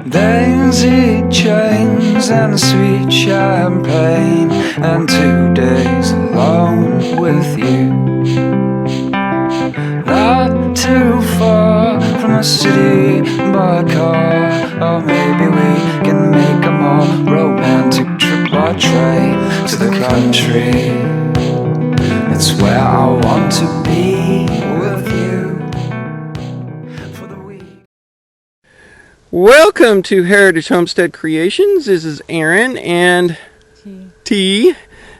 Daisy chains and sweet champagne, and 2 days alone with you. Not too far from the city by car, or maybe we can make a more romantic trip by train to the country. It's where I want to be with you for the week. Welcome to Heritage Homestead Creations. This is Erin and T,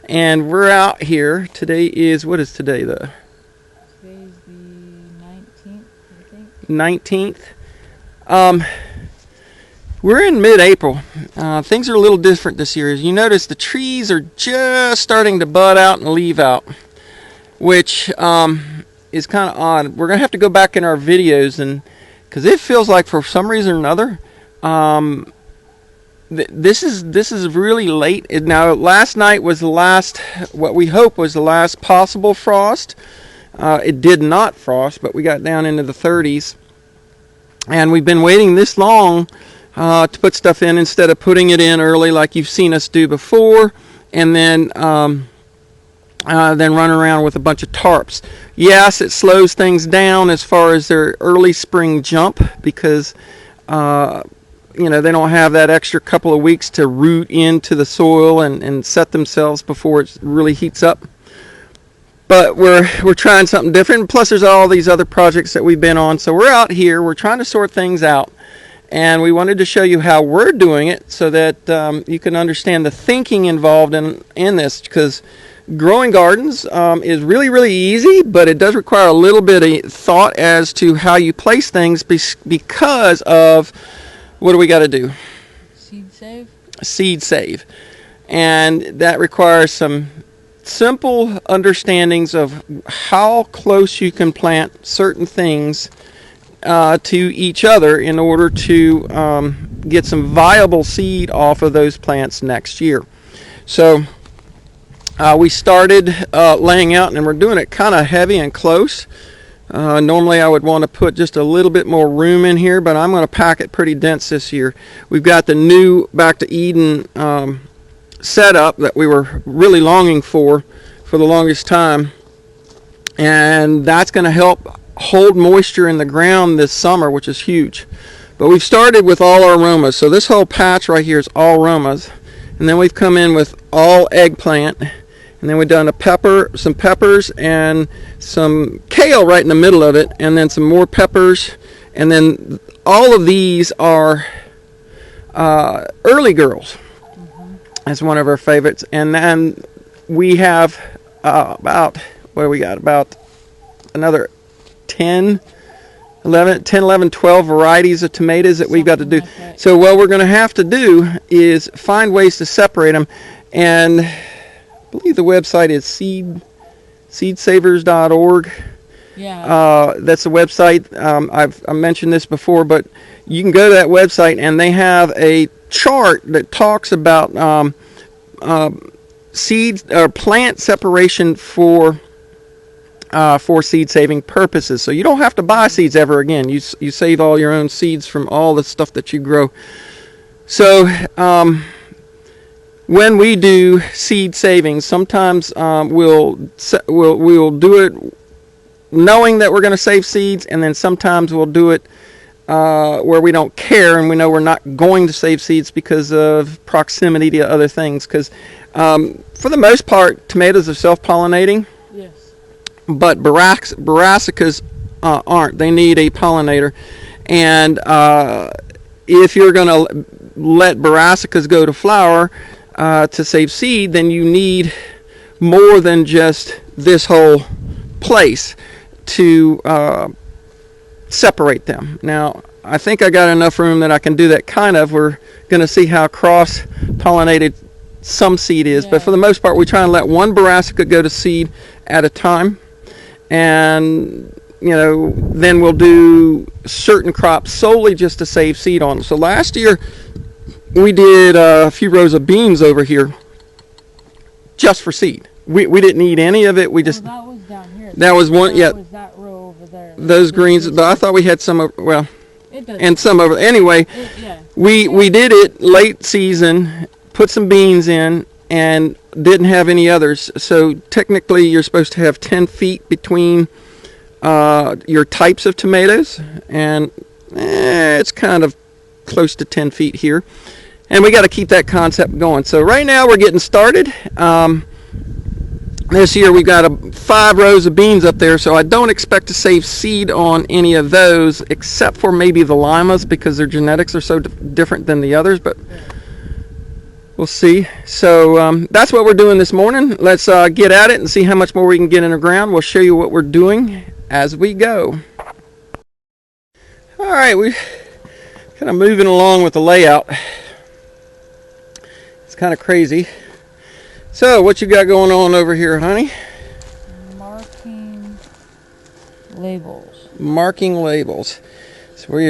and we're out here. Today is, what is today though? Today's the 19th, I think. 19th. We're in mid-April. Things are a little different this year. As you notice, the trees are just starting to bud out and leaf out, which is kind of odd. We're going to have to go back in our videos, and because it feels like for some reason or another, this is really late. Now, last night was the last, what we hope was the last possible frost. It did not frost, but we got down into the 30s, and we've been waiting this long to put stuff in instead of putting it in early like you've seen us do before, and then run around with a bunch of tarps. Yes, it slows things down as far as their early spring jump because they don't have that extra couple of weeks to root into the soil and set themselves before it really heats up. But we're trying something different. Plus, there's all these other projects that we've been on. So we're out here. We're trying to sort things out. And we wanted to show you how we're doing it so that you can understand the thinking involved in this. Because growing gardens is really, really easy, but it does require a little bit of thought as to how you place things because of, what do we got to do? Seed save? Seed save. And that requires some simple understandings of how close you can plant certain things to each other in order to get some viable seed off of those plants next year. So we started laying out, and we're doing it kind of heavy and close. Normally I would want to put just a little bit more room in here, but I'm going to pack it pretty dense this year. We've got the new Back to Eden setup that we were really longing for the longest time, and that's going to help hold moisture in the ground this summer, which is huge. But we've started with all our aromas, so this whole patch right here is all aromas, and then we've come in with all eggplant, and then we've done some peppers and some kale right in the middle of it, and then some more peppers, and then all of these are early girls. That's one of our favorites. And then we have about another 10, 11, 12 varieties of tomatoes that we've got to do. So what we're going to have to do is find ways to separate them. And I believe the website is seedsavers.org. Yeah. That's the website. I've mentioned this before, but you can go to that website, and they have a chart that talks about seeds or plant separation for seed saving purposes. So you don't have to buy seeds ever again. You save all your own seeds from all the stuff that you grow. So when we do seed saving, sometimes we'll do it knowing that we're going to save seeds, and then sometimes we'll do it where we don't care and we know we're not going to save seeds because of proximity to other things. Because for the most part, tomatoes are self-pollinating. Yes. But brassicas aren't. They need a pollinator. And if you're going to let brassicas go to flower to save seed, then you need more than just this whole place to separate them. Now, I think I got enough room that I can do that kind of. We're going to see how cross-pollinated some seed is. Yeah. But for the most part, we try and let one brassica go to seed at a time. And, then we'll do certain crops solely just to save seed on them. So last year, we did a few rows of beans over here just for seed. We didn't eat any of it. We just... that was down here. That was one, yeah. Was that row over there? Those greens, but I thought we had some, well, It does. and some over. Anyway, Yeah. we did it late season, put some beans in, and didn't have any others. So technically, you're supposed to have 10 feet between your types of tomatoes, and it's kind of close to 10 feet here. And we got to keep that concept going. So right now we're getting started. This year we've got 5 rows of beans up there, so I don't expect to save seed on any of those, except for maybe the limas, because their genetics are so different than the others, but we'll see. So that's what we're doing this morning. Let's get at it and see how much more we can get in the ground. We'll show you what we're doing as we go. All right, we're kind of moving along with the layout. It's kind of crazy. So, what you got going on over here, honey? Marking labels. Marking labels. So we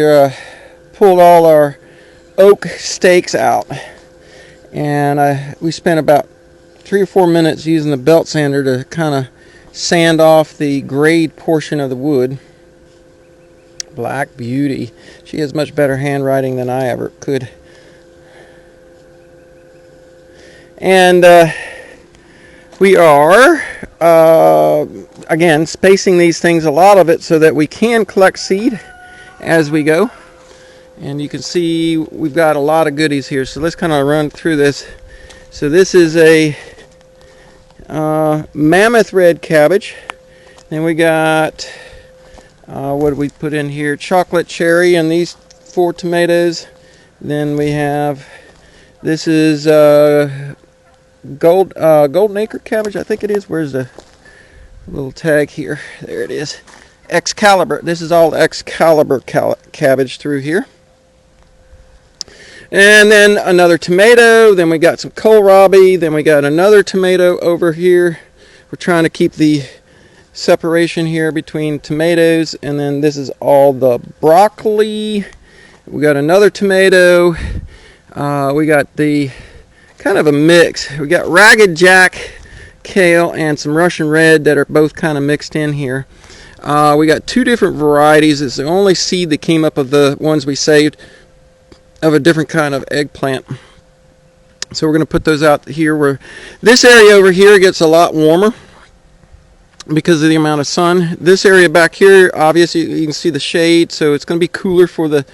pulled all our oak stakes out, and we spent about 3 or 4 minutes using the belt sander to kind of sand off the grayed portion of the wood. Black Beauty. She has much better handwriting than I ever could. And we are, again, spacing these things, a lot of it, so that we can collect seed as we go. And you can see we've got a lot of goodies here. So let's kind of run through this. So this is a mammoth red cabbage. Then we got, what did we put in here? Chocolate cherry and these 4 tomatoes. Then we have, this is golden acre cabbage, I think it is. Where's the little tag here? There it is. Excalibur. This is all Excalibur cabbage through here. And then another tomato. Then we got some kohlrabi. Then we got another tomato over here. We're trying to keep the separation here between tomatoes. And then this is all the broccoli. We got another tomato. We got the kind of a mix. We got Ragged Jack kale and some Russian red that are both kind of mixed in here. We got 2 different varieties. It's the only seed that came up of the ones we saved of a different kind of eggplant. So we're going to put those out here. Where this area over here gets a lot warmer because of the amount of sun. This area back here, obviously you can see the shade, so it's going to be cooler for the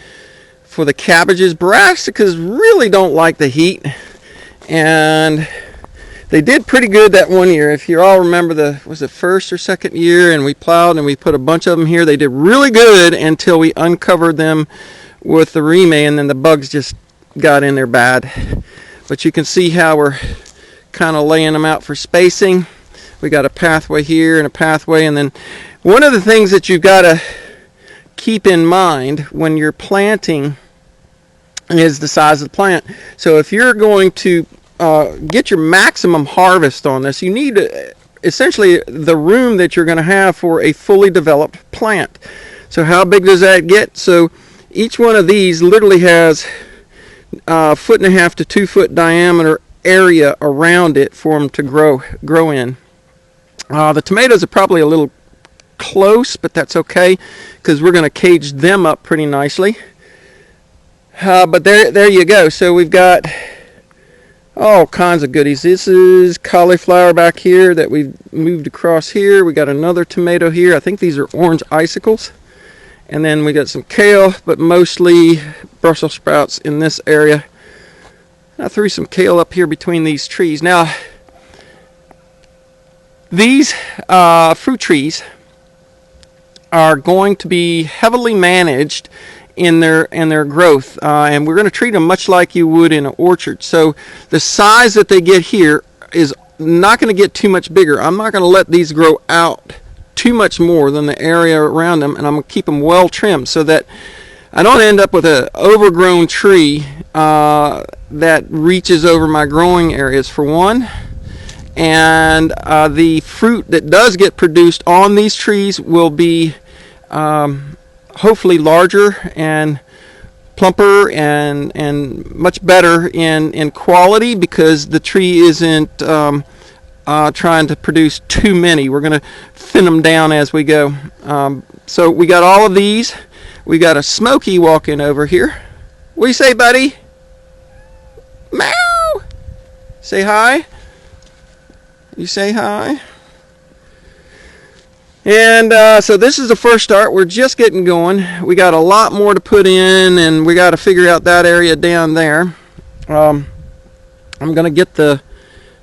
cabbages. Brassicas really don't like the heat. And they did pretty good that one year. If you all remember, was it first or second year, and we plowed and we put a bunch of them here. They did really good until we uncovered them with the remay, and then the bugs just got in there bad. But you can see how we're kind of laying them out for spacing. We got a pathway here and a pathway, and then one of the things that you've got to keep in mind when you're planting is the size of the plant. So if you're going to get your maximum harvest on this, you need essentially the room that you're going to have for a fully developed plant. So how big does that get? So each one of these literally has 1.5 to 2 foot diameter area around it for them to grow in. The tomatoes are probably a little close, but that's okay because we're going to cage them up pretty nicely. But there you go. So we've got all kinds of goodies. This is cauliflower back here that we've moved across here. We got another tomato here. I think these are orange icicles. And then we got some kale, but mostly Brussels sprouts in this area. I threw some kale up here between these trees. Now, these fruit trees are going to be heavily managed in their growth, and we're going to treat them much like you would in an orchard. So the size that they get here is not going to get too much bigger. I'm not going to let these grow out too much more than the area around them, and I'm going to keep them well trimmed so that I don't end up with an overgrown tree that reaches over my growing areas, for one. And the fruit that does get produced on these trees will be hopefully larger and plumper and much better in quality, because the tree isn't trying to produce too many. We're going to thin them down as we go. So we got all of these. We got a Smoky walking over here. What do you say, buddy? Meow. Say hi. You say hi. And so this is the first start. We're just getting going. We got a lot more to put in, and we got to figure out that area down there. I'm going to get the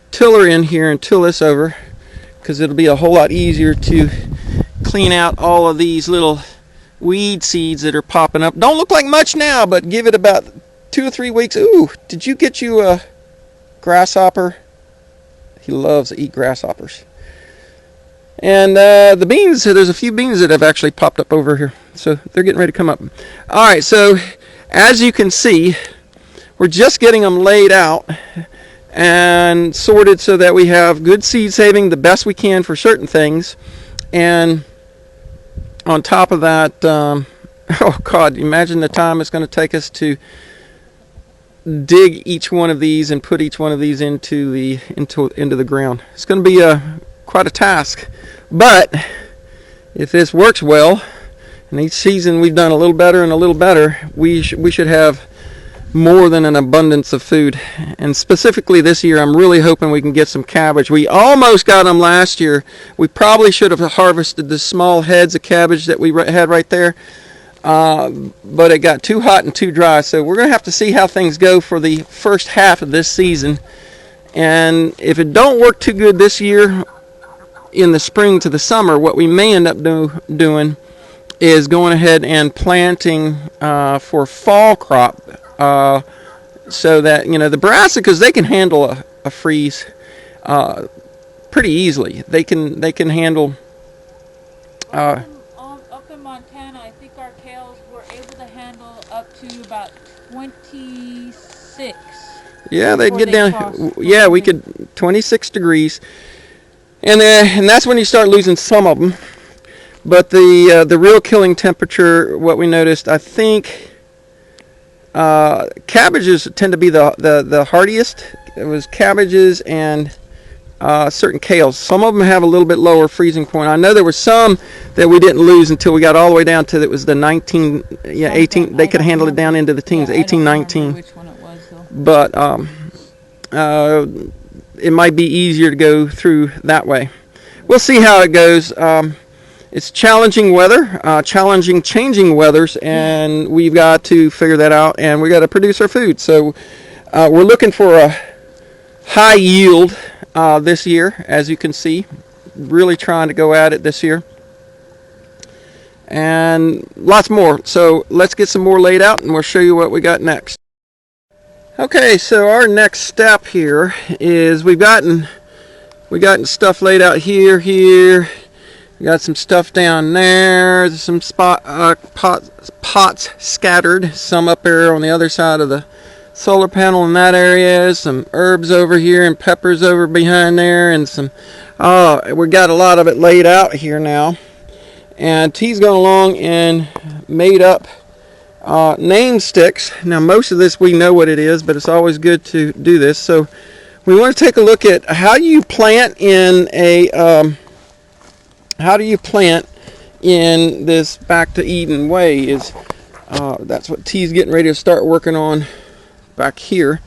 tiller in here and till this over, because it'll be a whole lot easier to clean out all of these little weed seeds that are popping up. Don't look like much now, but give it about 2 or 3 weeks. Ooh, did you get you a grasshopper? He loves to eat grasshoppers. And the beans, there's a few beans that have actually popped up over here. So they're getting ready to come up. All right, so as you can see, we're just getting them laid out and sorted so that we have good seed saving, the best we can for certain things. And on top of that, oh God, imagine the time it's going to take us to dig each one of these and put each one of these into the ground. It's going to be quite a task. But if this works well, and each season we've done a little better and a little better, we should have more than an abundance of food. And specifically this year, I'm really hoping we can get some cabbage. We almost got them last year. We probably should have harvested the small heads of cabbage that we had right there, but it got too hot and too dry. So we're going to have to see how things go for the first half of this season. And if it don't work too good this year, in the spring to the summer, what we may end up doing is going ahead and planting for fall crop, so that, you know, the brassicas, they can handle a freeze pretty easily. They can handle. Up in Montana, I think our kales were able to handle up to about 26. Yeah, they'd get down. Yeah, we could 26 degrees. And that's when you start losing some of them. But the real killing temperature, what we noticed, I think cabbages tend to be the hardiest. It was cabbages and certain kales. Some of them have a little bit lower freezing point. I know there were some that we didn't lose until we got all the way down to, it was the 19, 18. They could handle it down into the teens, 18, 19. Which one it was, though. But it might be easier to go through that way. We'll see how it goes. It's challenging weather, changing weathers, and we've got to figure that out, and we got to produce our food. So we're looking for a high yield this year, as you can see. Really trying to go at it this year. And lots more. So let's get some more laid out, and we'll show you what we got next. Okay, so our next step here is we've gotten stuff laid out here. We got some stuff down there. There's some pots scattered. Some up there on the other side of the solar panel in that area. Some herbs over here and peppers over behind there, and some. We got a lot of it laid out here now. And T's gone along and made up name sticks. Now most of this we know what it is, but it's always good to do this. So we want to take a look at how you plant in this back to Eden way. That's what T's getting ready to start working on back here.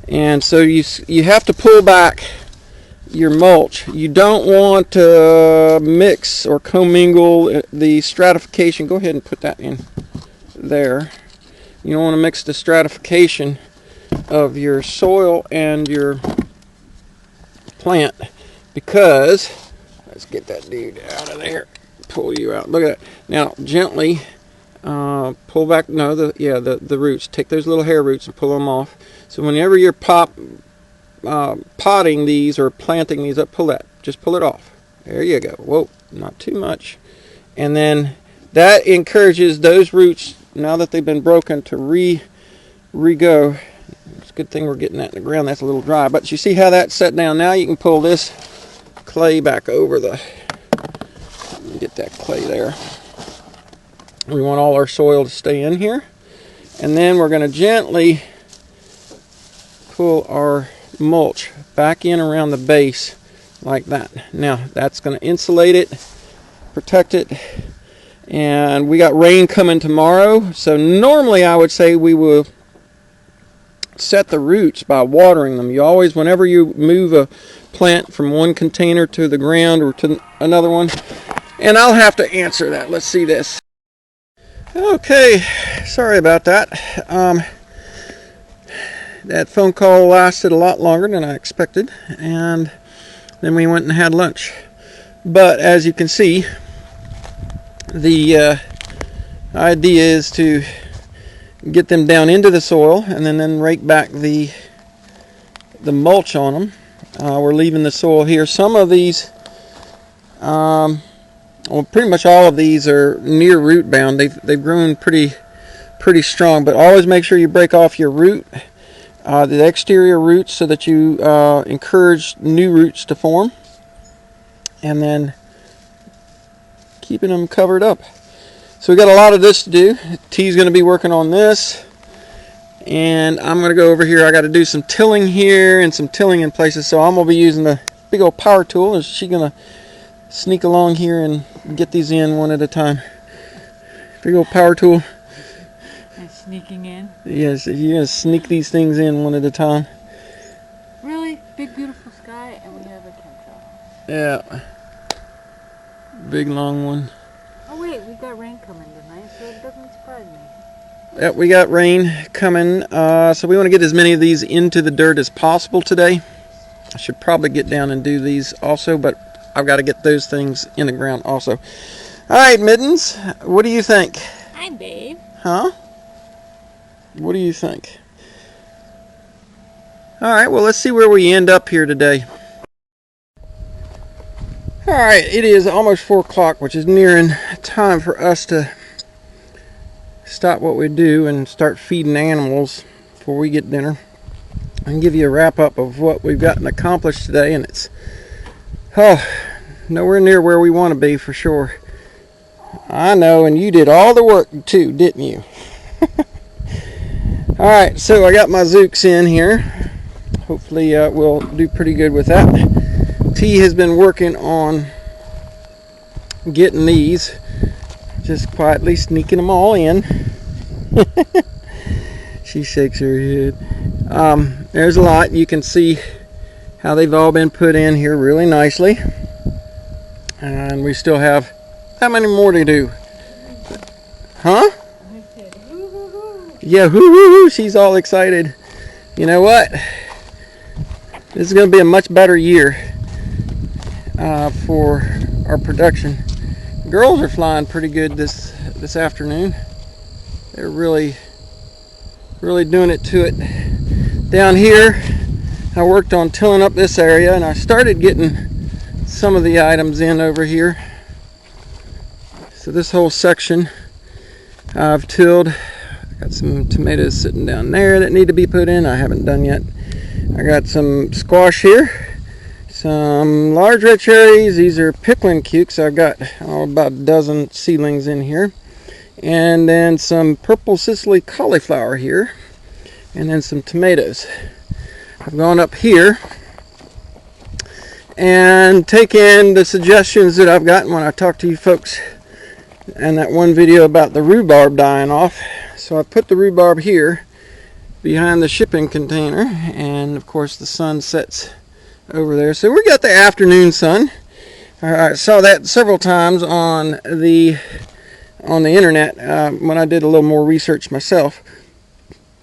And so you have to pull back your mulch. You don't want to mix or commingle the stratification. Go ahead and put that in there. You don't want to mix the stratification of your soil and your plant, because let's get that dude out of there. Pull you out. Look at that. Now gently pull back. No, the roots. Take those little hair roots and pull them off. So whenever you're potting these or planting these up, pull that. Just pull it off. There you go. Whoa, not too much. And then that encourages those roots, now that they've been broken, to re-go. It's a good thing we're getting that in the ground. That's a little dry. But you see how that's set down. Now you can pull this clay back over get that clay there. We want all our soil to stay in here. And then we're going to gently pull our mulch back in around the base like that. Now that's going to insulate it, protect it, And we got rain coming tomorrow, so normally I would say we will set the roots by watering them. You always, whenever you move a plant from one container to the ground or to another one, and I'll have to answer that. Let's see this. Okay, sorry about that. That phone call lasted a lot longer than I expected, and then we went and had lunch. But as you can see, the idea is to get them down into the soil and then rake back the mulch on them. We're leaving the soil here. Some of these, well, pretty much all of these are near root bound. They've grown pretty strong, but always make sure you break off your root, the exterior roots, so that you encourage new roots to form, and then keeping them covered up. So we got a lot of this to do. T's going to be working on this, and I'm going to go over here. I got to do some tilling here and some tilling in places, so I'm going to be using the big old power tool. Is she going to sneak along here and get these in one at a time? Big old power tool. And sneaking in. Yes, you're going to sneak these things in one at a time. Really? Big beautiful sky, and we have a chemtrail. Yeah. Big long one. Oh wait, we got rain coming tonight, so it doesn't surprise me. Yep, we got rain coming, so we want to get as many of these into the dirt as possible today. I should probably get down and do these also, but I've got to get those things in the ground also. Alright, Mittens, what do you think? Hi, babe. Huh? What do you think? Alright, well, let's see where we end up here today. Alright, it is almost 4 o'clock, which is nearing time for us to stop what we do and start feeding animals before we get dinner. I can give you a wrap up of what we've gotten accomplished today, and it's nowhere near where we want to be for sure. I know, and you did all the work too, didn't you? Alright, so I got my Zooks in here. Hopefully we'll do pretty good with that. T has been working on getting these, just quietly sneaking them all in. She shakes her head. There's a lot. You can see how they've all been put in here really nicely. And we still have how many more to do? Huh? Yeah, hoo-hoo-hoo. She's all excited. You know what? This is going to be a much better year for our production. The girls are flying pretty good this afternoon. They're really doing it to it. Down here, I worked on tilling up this area, and I started getting some of the items in over here. So this whole section I've tilled. I got some tomatoes sitting down there that need to be put in. I haven't done yet. I got some squash here. Some large red cherries. These are pickling cukes. I've got about a dozen seedlings in here. And then some purple Sicily cauliflower here. And then some tomatoes. I've gone up here and taken the suggestions that I've gotten when I talked to you folks and that one video about the rhubarb dying off. So I put the rhubarb here behind the shipping container, and of course the sun sets over there. So we got the afternoon sun. I saw that several times on the internet when I did a little more research myself.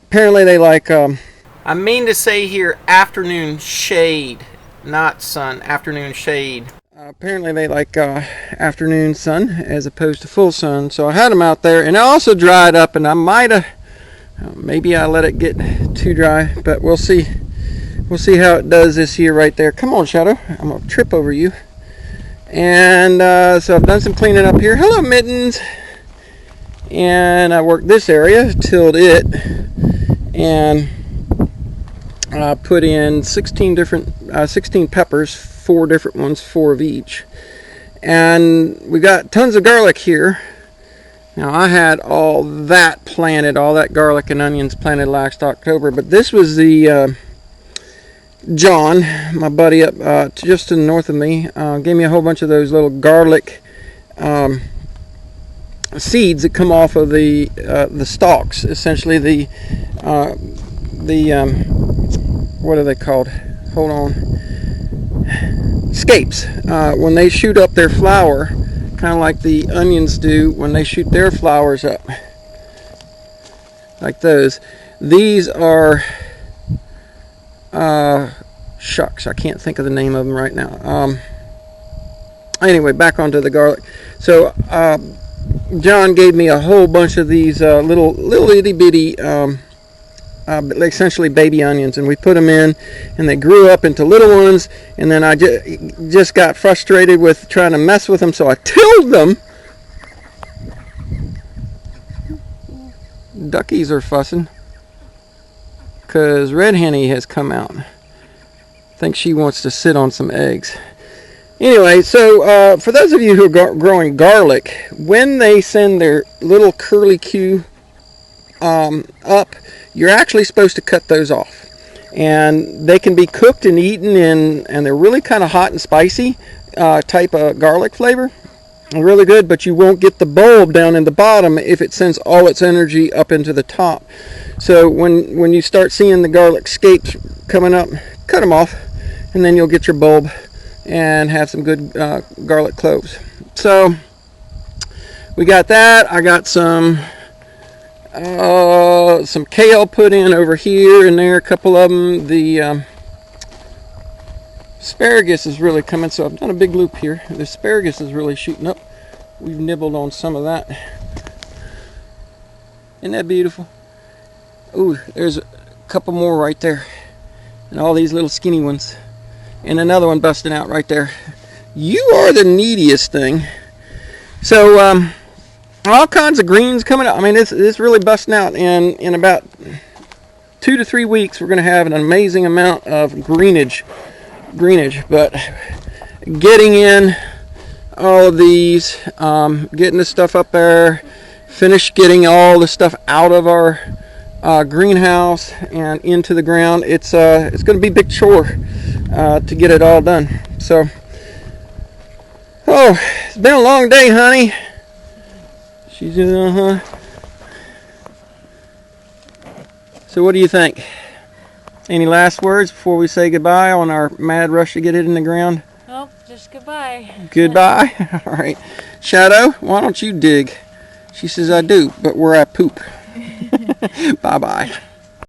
Apparently they like I mean to say here afternoon shade, not sun. Afternoon shade. Apparently they like afternoon sun as opposed to full sun. So I had them out there, and I also dried up, and I might have maybe I let it get too dry, but we'll see. We'll see how it does this year right there. Come on, Shadow. I'm going to trip over you. And so I've done some cleaning up here. Hello, Mittens. And I worked this area, tilled it, and put in 16 peppers, 4 different ones, 4 of each. And we got tons of garlic here. Now I had all that planted, all that garlic and onions planted last October, but this was the John, my buddy up just to the north of me, gave me a whole bunch of those little garlic seeds that come off of the stalks. Essentially, the what are they called? Hold on. Scapes. When they shoot up their flower, kind of like the onions do when they shoot their flowers up, like those. These are shucks, I can't think of the name of them right now. Anyway, back onto the garlic. So John gave me a whole bunch of these little itty bitty essentially baby onions, and we put them in, and they grew up into little ones, and then I just got frustrated with trying to mess with them, so I tilled them. Duckies are fussing because Red Henny has come out. I think she wants to sit on some eggs. Anyway, so for those of you who are growing garlic, when they send their little curly Q up, you're actually supposed to cut those off. And they can be cooked and eaten in, and they're really kind of hot and spicy type of garlic flavor. Really good, but you won't get the bulb down in the bottom if it sends all its energy up into the top. So when you start seeing the garlic scapes coming up, cut them off, and then you'll get your bulb and have some good garlic cloves. So we got that. I got some kale put in over here and there, a couple of them. The asparagus is really coming, so I've done a big loop here. The asparagus is really shooting up. We've nibbled on some of that. Isn't that beautiful? Ooh, there's a couple more right there, and all these little skinny ones, and another one busting out right there. You are the neediest thing. So all kinds of greens coming out. I mean, it's really busting out, and in about 2 to 3 weeks we're going to have an amazing amount of greenage. But getting in all of these, getting the stuff up there, finish getting all the stuff out of our greenhouse and into the ground. It's going to be a big chore to get it all done. So, it's been a long day, honey. She's So what do you think? Any last words before we say goodbye on our mad rush to get it in the ground? Nope, just goodbye. Goodbye? All right. Shadow, why don't you dig? She says I do, but where I poop. Bye-bye.